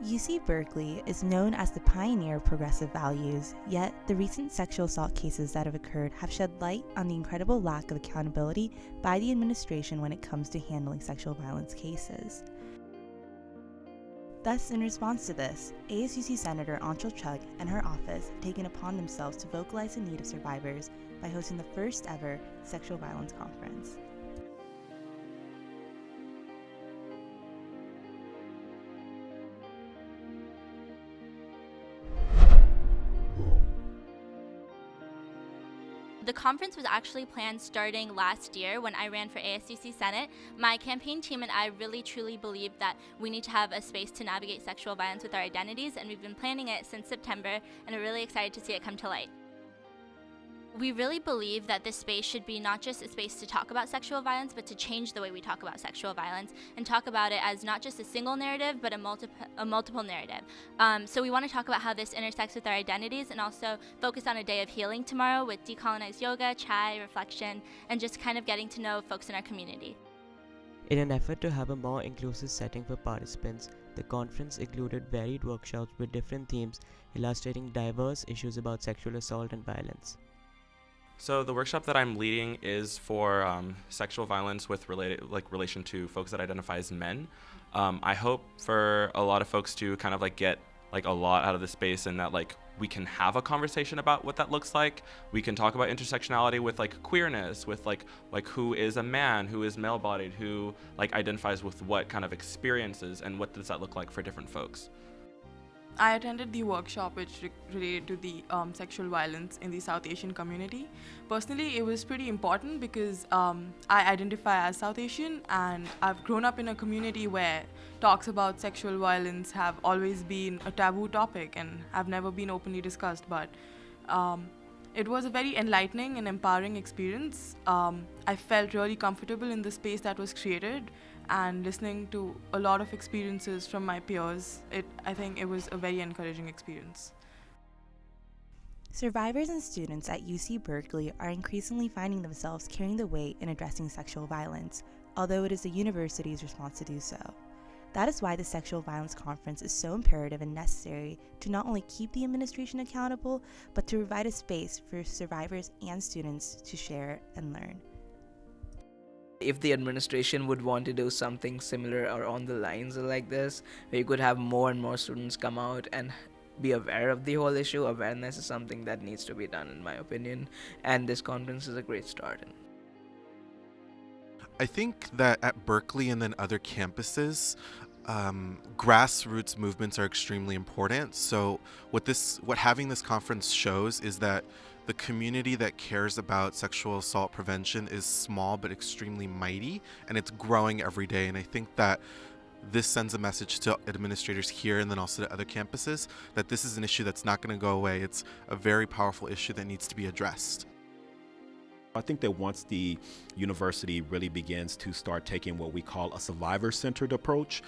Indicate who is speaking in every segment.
Speaker 1: UC Berkeley is known as the pioneer of progressive values, yet the recent sexual assault cases that have occurred have shed light on the incredible lack of accountability by the administration when it comes to handling sexual violence cases. Thus, in response to this, ASUC Senator Anshul Chugh and her office have taken upon themselves to vocalize the need of survivors by hosting the first ever sexual violence conference.
Speaker 2: The conference was actually planned starting last year when I ran for ASUC Senate. My campaign team and I really truly believe that we need to have a space to navigate sexual violence with our identities, and we've been planning it since September, and we're really excited to see it come to light. We really believe that this space should be not just a space to talk about sexual violence, but to change the way we talk about sexual violence and talk about it as not just a single narrative, but a multiple narrative. So we want to talk about how this intersects with our identities and also focus on a day of healing tomorrow with decolonized yoga, chai, reflection, and just kind of getting to know folks in our community.
Speaker 3: In an effort to have a more inclusive setting for participants, the conference included varied workshops with different themes illustrating diverse issues about sexual assault and violence.
Speaker 4: So the workshop that I'm leading is for sexual violence with relation to folks that identify as men. I hope for a lot of folks to kind of get a lot out of the space, and that we can have a conversation about what that looks like. We can talk about intersectionality with queerness, with who is a man, who is male-bodied, who identifies with what kind of experiences, and what does that look like for different folks.
Speaker 5: I attended the workshop which related to the sexual violence in the South Asian community. Personally, it was pretty important because I identify as South Asian, and I've grown up in a community where talks about sexual violence have always been a taboo topic and have never been openly discussed. But it was a very enlightening and empowering experience. I felt really comfortable in the space that was created, and listening to a lot of experiences from my peers, I think it was a very encouraging experience.
Speaker 1: Survivors and students at UC Berkeley are increasingly finding themselves carrying the weight in addressing sexual violence, although it is the university's response to do so. That is why the Sexual Violence Conference is so imperative and necessary to not only keep the administration accountable, but to provide a space for survivors and students to share and learn.
Speaker 6: If the administration would want to do something similar or on the lines like this, where you could have more and more students come out and be aware of the whole issue, awareness is something that needs to be done, in my opinion, and this conference is a great start.
Speaker 7: I think that at Berkeley and then other campuses, grassroots movements are extremely important. So what having this conference shows is that the community that cares about sexual assault prevention is small but extremely mighty, and it's growing every day. And I think that this sends a message to administrators here and then also to other campuses that this is an issue that's not going to go away. It's a very powerful issue that needs to be addressed.
Speaker 8: I think that once the university really begins to start taking what we call a survivor-centered approach,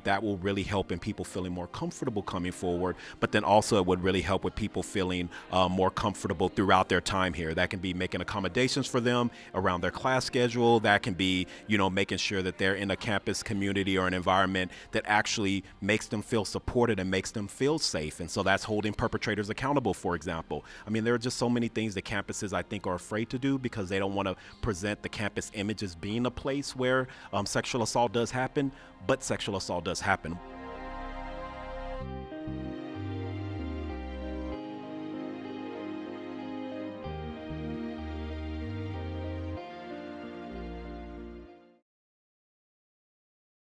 Speaker 8: that will really help in people feeling more comfortable coming forward, but then also it would really help with people feeling more comfortable throughout their time here. That can be making accommodations for them around their class schedule. That can be, making sure that they're in a campus community or an environment that actually makes them feel supported and makes them feel safe. And so that's holding perpetrators accountable, for example. I mean, there are just so many things that campuses, I think, are afraid to do because they don't want to present the campus image as being a place where sexual assault does happen, but sexual assault does happen.